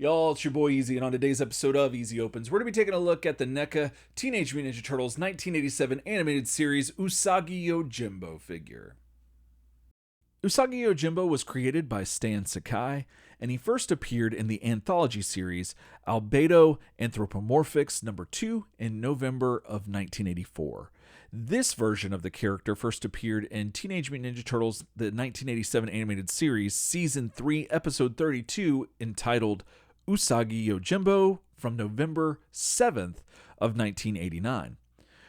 Y'all, it's your boy Easy, and on today's episode of Easy Opens, we're going to be taking a look at the Neca Teenage Mutant Ninja Turtles 1987 animated series Usagi Yojimbo figure. Usagi Yojimbo was created by Stan Sakai, and he first appeared in the anthology series Albedo Anthropomorphics No. 2 in November of 1984. This version of the character first appeared in Teenage Mutant Ninja Turtles, the 1987 animated series, Season 3, Episode 32, entitled Usagi Yojimbo from November 7th of 1989,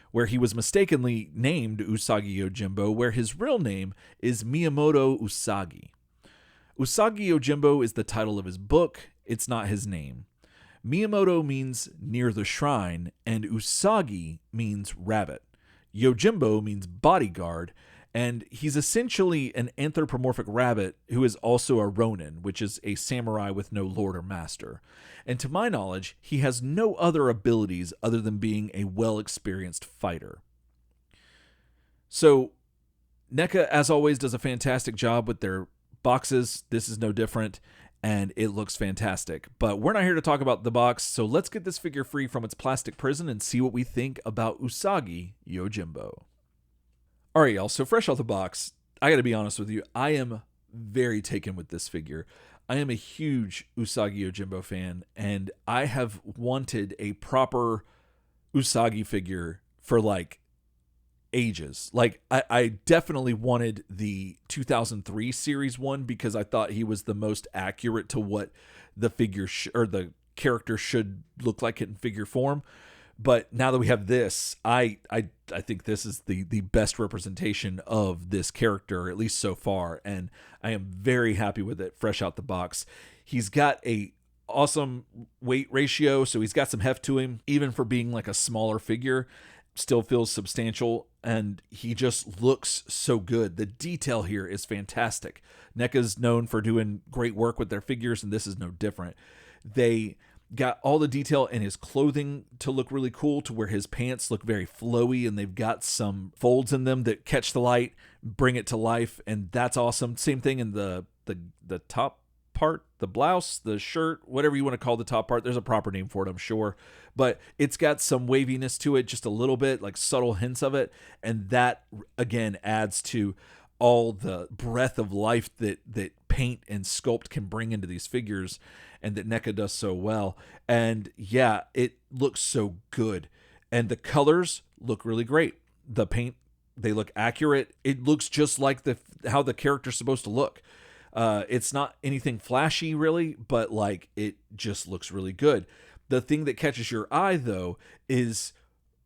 where he was mistakenly named Usagi Yojimbo, where his real name is Miyamoto Usagi. Usagi Yojimbo is the title of his book, it's not his name. Miyamoto means near the shrine, and Usagi means rabbit. Yojimbo means bodyguard, and he's essentially an anthropomorphic rabbit who is also a ronin, which is a samurai with no lord or master. And to my knowledge, he has no other abilities other than being a well-experienced fighter. So, NECA, as always, does a fantastic job with their boxes. This is no different, and it looks fantastic. But we're not here to talk about the box, so let's get this figure free from its plastic prison and see what we think about Usagi Yojimbo. All right, y'all, so fresh out the box, I got to be honest with you, I am very taken with this figure. I am a huge Usagi Yojimbo fan, and I have wanted a proper Usagi figure for, ages. I definitely wanted the 2003 series one because I thought he was the most accurate to what the figure or the character should look like in figure form. But now that we have this, I think this is the best representation of this character, at least so far, and I am very happy with it fresh out the box. He's got a awesome weight ratio, so he's got some heft to him, even for being like a smaller figure, still feels substantial, and he just looks so good. The detail here is fantastic. NECA's known for doing great work with their figures, and this is no different. They got all the detail in his clothing to look really cool, to where his pants look very flowy, and they've got some folds in them that catch the light, bring it to life, and that's awesome. Same thing in the top part, the blouse, the shirt, whatever you want to call the top part. There's a proper name for it, I'm sure, but it's got some waviness to it, just a little bit, like subtle hints of it, and that again adds to all the breath of life that paint and sculpt can bring into these figures, and that NECA does so well. And yeah, it looks so good, and the colors look really great. The paint, they look accurate. It looks just like how the character's supposed to look. It's not anything flashy really, but it just looks really good. The thing that catches your eye though is,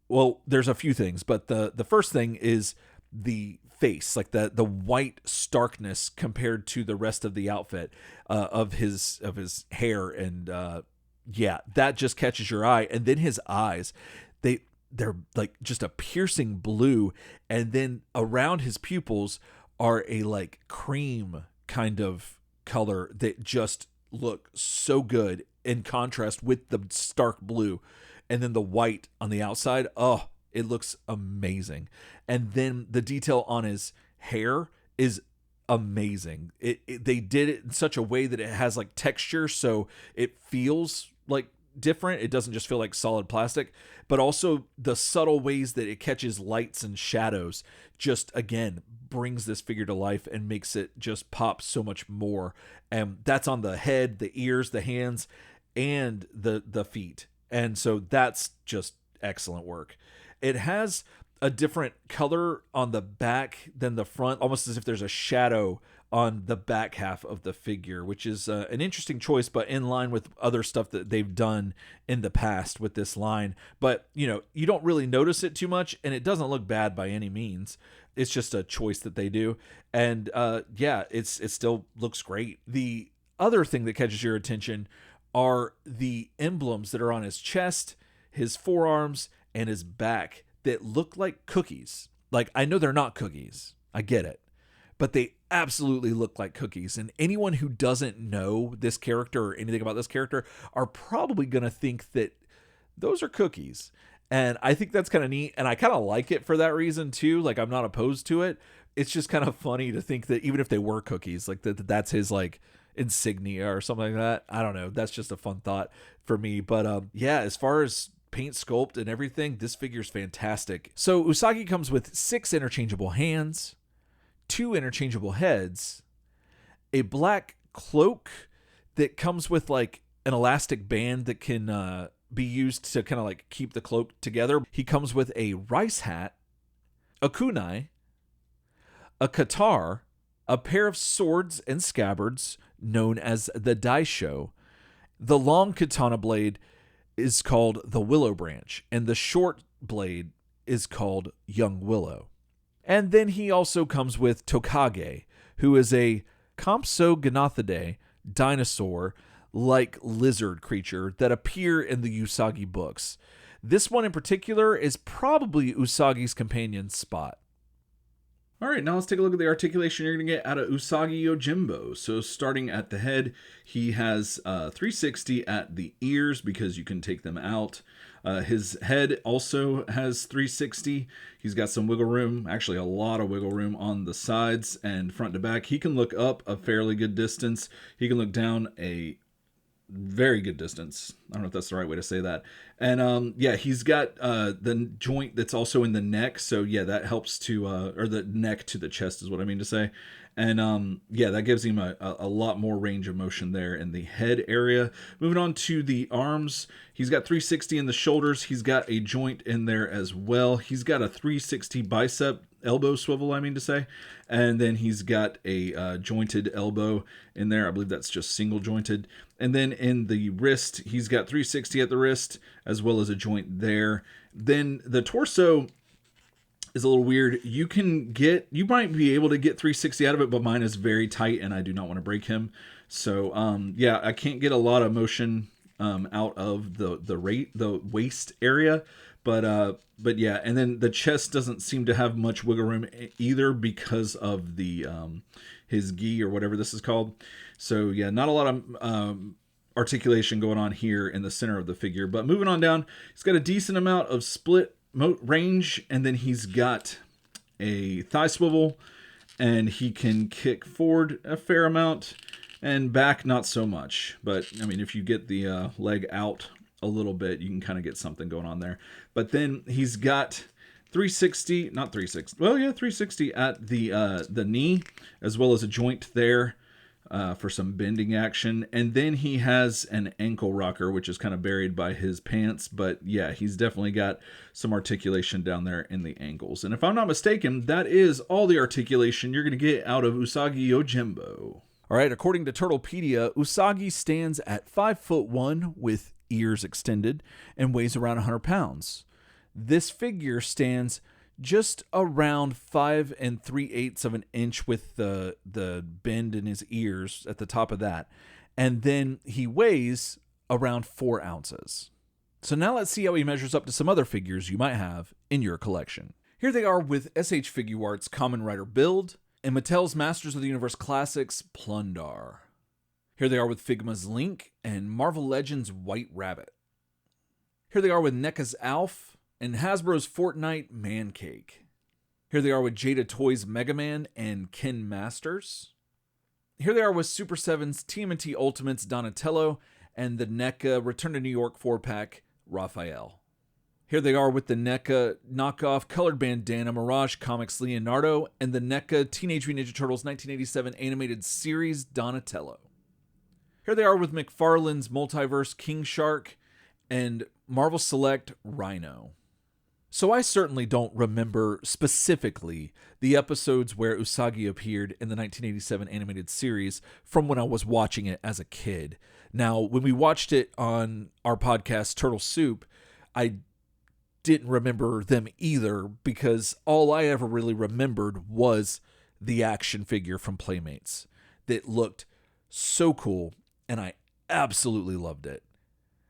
well, there's a few things, but the first thing is the face, like the white starkness compared to the rest of the outfit, of his hair, and yeah, that just catches your eye. And then his eyes, they're like just a piercing blue, and then around his pupils are a cream kind of color that just look so good in contrast with the stark blue, and then the white on the outside. Oh, it looks amazing. And then the detail on his hair is amazing. They did it in such a way that it has texture, so it feels different. It doesn't just feel like solid plastic, but also the subtle ways that it catches lights and shadows just again brings this figure to life and makes it just pop so much more. And that's on the head, the ears, the hands, and the feet. And so that's just excellent work. It has a different color on the back than the front, almost as if there's a shadow on the back half of the figure, which is an interesting choice, but in line with other stuff that they've done in the past with this line. But, you don't really notice it too much, and it doesn't look bad by any means. It's just a choice that they do. And yeah, it still looks great. The other thing that catches your attention are the emblems that are on his chest, his forearms, and his back that look like cookies. I know they're not cookies. I get it. But they absolutely look like cookies. And anyone who doesn't know this character or anything about this character are probably going to think that those are cookies. And I think that's kind of neat. And I kind of like it for that reason too. I'm not opposed to it. It's just kind of funny to think that even if they were cookies, that's his insignia or something like that. I don't know. That's just a fun thought for me. But yeah, as far as paint sculpt and everything, this figure's fantastic. So Usagi comes with 6 interchangeable hands, 2 interchangeable heads, a black cloak that comes with like an elastic band that can be used to kind of like keep the cloak together. He comes with a rice hat, a kunai, a katar, a pair of swords and scabbards known as the daisho. The long katana blade is called the willow branch, and the short blade is called young willow. And then he also comes with Tokage, who is a Compsognathidae dinosaur-like lizard creature that appear in the Usagi books. This one in particular is probably Usagi's companion Spot. All right, now let's take a look at the articulation you're going to get out of Usagi Yojimbo. So starting at the head, he has 360 at the ears because you can take them out. His head also has 360. He's got some wiggle room, actually a lot of wiggle room on the sides and front to back. He can look up a fairly good distance. He can look down a very good distance. I don't know if that's the right way to say that. And yeah, he's got the joint that's also in the neck. So yeah, that helps to, or the neck to the chest is what I mean to say. And yeah, that gives him a lot more range of motion there in the head area. Moving on to the arms, he's got 360 in the shoulders. He's got a joint in there as well. He's got a 360 bicep elbow swivel, I mean to say. And then he's got a jointed elbow in there. I believe that's just single jointed. And then in the wrist, he's got 360 at the wrist, as well as a joint there. Then the torso is a little weird. You might be able to get 360 out of it, but mine is very tight and I do not want to break him. So yeah, I can't get a lot of motion out of the waist area. But yeah, and then the chest doesn't seem to have much wiggle room either because of the his gi or whatever this is called. So yeah, not a lot of articulation going on here in the center of the figure. But moving on down, he's got a decent amount of split range, and then he's got a thigh swivel, and he can kick forward a fair amount and back not so much. But I mean, if you get the leg out a little bit, you can kind of get something going on there. But then he's got 360, not 360, well yeah, 360 at the knee, as well as a joint there for some bending action. And then he has an ankle rocker, which is kind of buried by his pants. But yeah, he's definitely got some articulation down there in the ankles. And if I'm not mistaken, that is all the articulation you're going to get out of Usagi Yojimbo. All right, according to Turtlepedia, Usagi stands at 5'1" with ears extended and weighs around 100 pounds. This figure stands just around 5 3/8 of an inch with the bend in his ears at the top of that. And then he weighs around 4 ounces. So now let's see how he measures up to some other figures you might have in your collection. Here they are with SH Figuarts Kamen Rider Build and Mattel's Masters of the Universe Classics Plundar. Here they are with Figma's Link and Marvel Legends White Rabbit. Here they are with NECA's Alf and Hasbro's Fortnite Man Cake. Here they are with Jada Toys Mega Man and Ken Masters. Here they are with Super 7's TMNT Ultimates Donatello and the NECA Return to New York 4-pack Raphael. Here they are with the NECA knockoff colored bandana Mirage Comics Leonardo and the NECA Teenage Mutant Ninja Turtles 1987 animated series Donatello. Here they are with McFarlane's Multiverse King Shark and Marvel Select Rhino. So I certainly don't remember specifically the episodes where Usagi appeared in the 1987 animated series from when I was watching it as a kid. Now, when we watched it on our podcast Turtle Soup, I didn't remember them either because all I ever really remembered was the action figure from Playmates that looked so cool, and I absolutely loved it.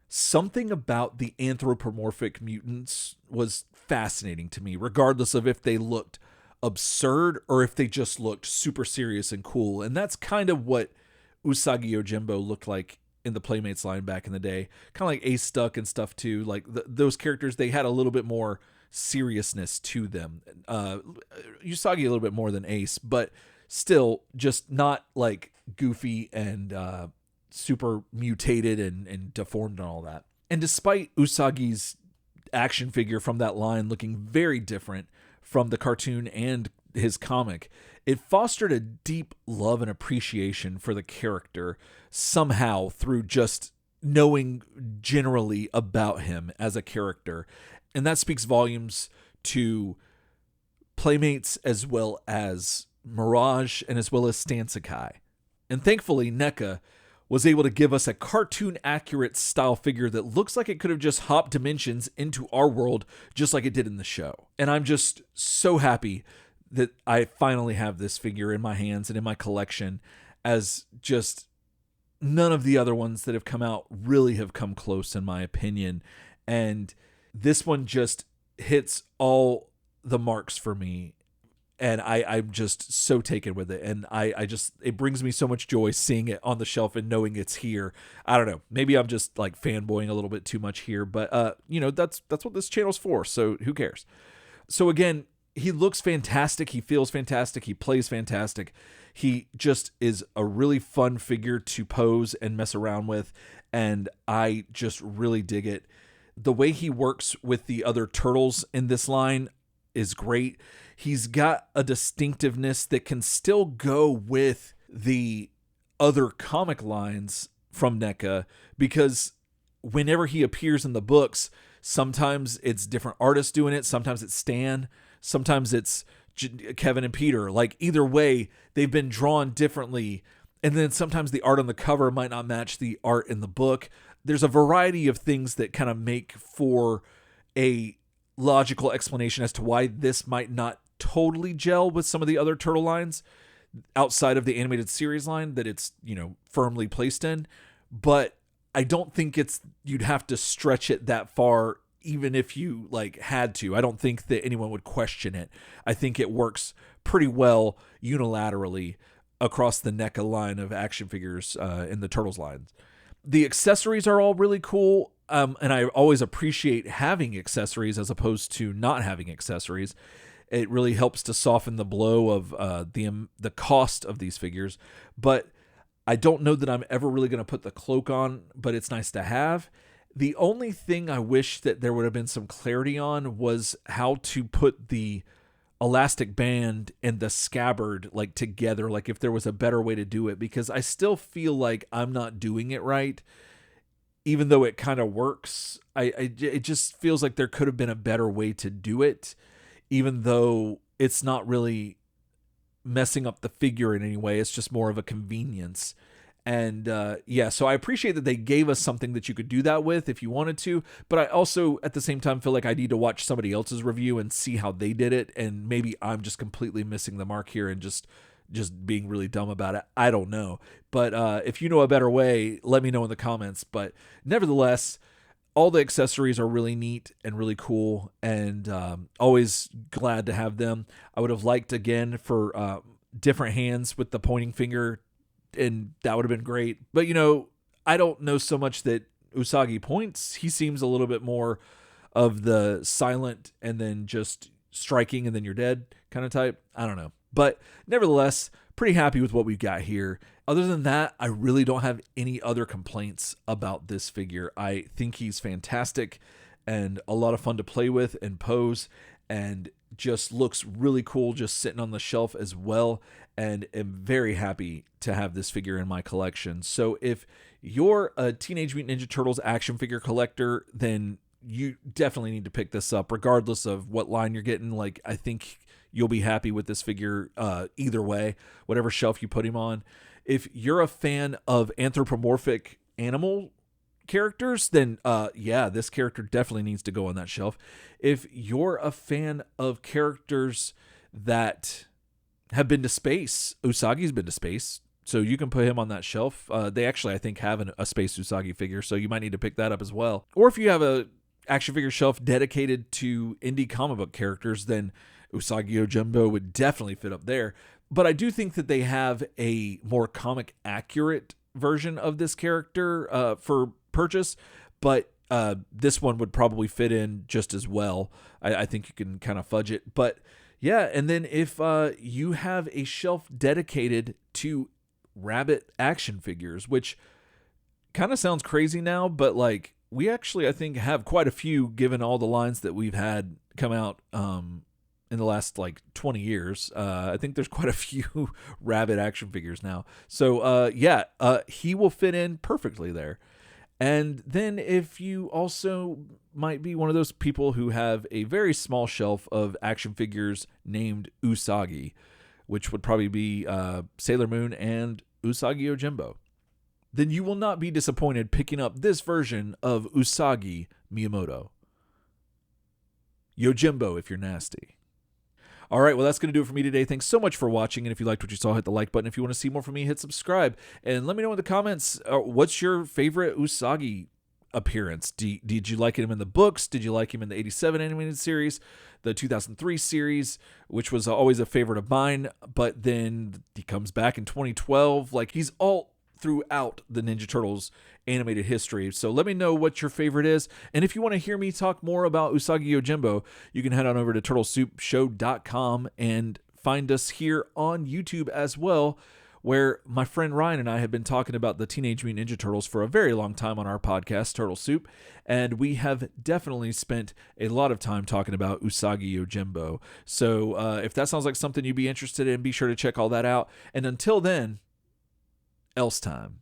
Something about the anthropomorphic mutants was fascinating to me, regardless of if they looked absurd or if they just looked super serious and cool. And that's kind of what Usagi Yojimbo looked like in the Playmates line back in the day. Kind of like Ace Stuck and stuff too. Like those characters, they had a little bit more seriousness to them. Usagi a little bit more than Ace, but still just not like goofy and super mutated and deformed and all that. And despite Usagi's action figure from that line looking very different from the cartoon and his comic, it fostered a deep love and appreciation for the character somehow through just knowing generally about him as a character. And that speaks volumes to Playmates as well as Mirage and as well as Stan Sakai. And thankfully, Neca was able to give us a cartoon-accurate style figure that looks like it could have just hopped dimensions into our world just like it did in the show. And I'm just so happy that I finally have this figure in my hands and in my collection, as just none of the other ones that have come out really have come close, in my opinion. And this one just hits all the marks for me. And I'm just so taken with it. And it brings me so much joy seeing it on the shelf and knowing it's here. I don't know. Maybe I'm just like fanboying a little bit too much here, but that's what this channel's for. So who cares? So again, he looks fantastic. He feels fantastic. He plays fantastic. He just is a really fun figure to pose and mess around with. And I just really dig it. The way he works with the other turtles in this line is great. He's got a distinctiveness that can still go with the other comic lines from Neca, because whenever he appears in the books, sometimes it's different artists doing it. Sometimes it's Stan. Sometimes it's Kevin and Peter. Like, either way, they've been drawn differently. And then sometimes the art on the cover might not match the art in the book. There's a variety of things that kind of make for a logical explanation as to why this might not totally gel with some of the other turtle lines outside of the animated series line that it's, firmly placed in. But I don't think you'd have to stretch it that far, even if you had to. I don't think that anyone would question it. I think it works pretty well unilaterally across the NECA line of action figures in the Turtles lines. The accessories are all really cool. And I always appreciate having accessories as opposed to not having accessories. It really helps to soften the blow of the cost of these figures. But I don't know that I'm ever really going to put the cloak on, but it's nice to have. The only thing I wish that there would have been some clarity on was how to put the elastic band and the scabbard together, if there was a better way to do it, because I still feel like I'm not doing it right. Even though it kind of works, it just feels like there could have been a better way to do it, even though it's not really messing up the figure in any way. It's just more of a convenience. And so I appreciate that they gave us something that you could do that with if you wanted to, but I also at the same time feel like I need to watch somebody else's review and see how they did it, and maybe I'm just completely missing the mark here and just being really dumb about it. I don't know. But if you know a better way, let me know in the comments. But nevertheless, all the accessories are really neat and really cool, and always glad to have them. I would have liked, again, for different hands with the pointing finger, and that would have been great. But, I don't know so much that Usagi points. He seems a little bit more of the silent and then just striking and then you're dead kind of type. I don't know. But nevertheless, pretty happy with what we've got here. Other than that, I really don't have any other complaints about this figure. I think he's fantastic and a lot of fun to play with and pose, and just looks really cool just sitting on the shelf as well, and am very happy to have this figure in my collection. So if you're a Teenage Mutant Ninja Turtles action figure collector, then you definitely need to pick this up regardless of what line you're getting. I think you'll be happy with this figure either way, whatever shelf you put him on. If you're a fan of anthropomorphic animal characters, then this character definitely needs to go on that shelf. If you're a fan of characters that have been to space, Usagi's been to space, so you can put him on that shelf. They actually, I think, have a space Usagi figure, so you might need to pick that up as well. Or if you have a action figure shelf dedicated to indie comic book characters, then Usagi Yojimbo would definitely fit up there. But I do think that they have a more comic accurate version of this character for purchase, but this one would probably fit in just as well. I think you can kind of fudge it. But Yeah, and then if you have a shelf dedicated to rabbit action figures, which kind of sounds crazy now, but like we actually I think have quite a few given all the lines that we've had come out in the last like 20 years. I think there's quite a few rabbit action figures now. So he will fit in perfectly there. And then if you also might be one of those people who have a very small shelf of action figures named Usagi, which would probably be Sailor Moon and Usagi Yojimbo, then you will not be disappointed picking up this version of Usagi Miyamoto. Yojimbo if you're nasty. All right, well, that's going to do it for me today. Thanks so much for watching. And if you liked what you saw, hit the like button. If you want to see more from me, hit subscribe. And let me know in the comments, what's your favorite Usagi appearance? Did you like him in the books? Did you like him in the 87 animated series? The 2003 series, which was always a favorite of mine. But then he comes back in 2012. Like, he's all throughout the Ninja Turtles animated history. So let me know what your favorite is. And if you want to hear me talk more about Usagi Yojimbo, you can head on over to turtlesoupshow.com and find us here on YouTube as well, where my friend Ryan and I have been talking about the Teenage Mutant Ninja Turtles for a very long time on our podcast, Turtle Soup, and we have definitely spent a lot of time talking about Usagi Yojimbo. So if that sounds like something you'd be interested in, be sure to check all that out. And until then, else time.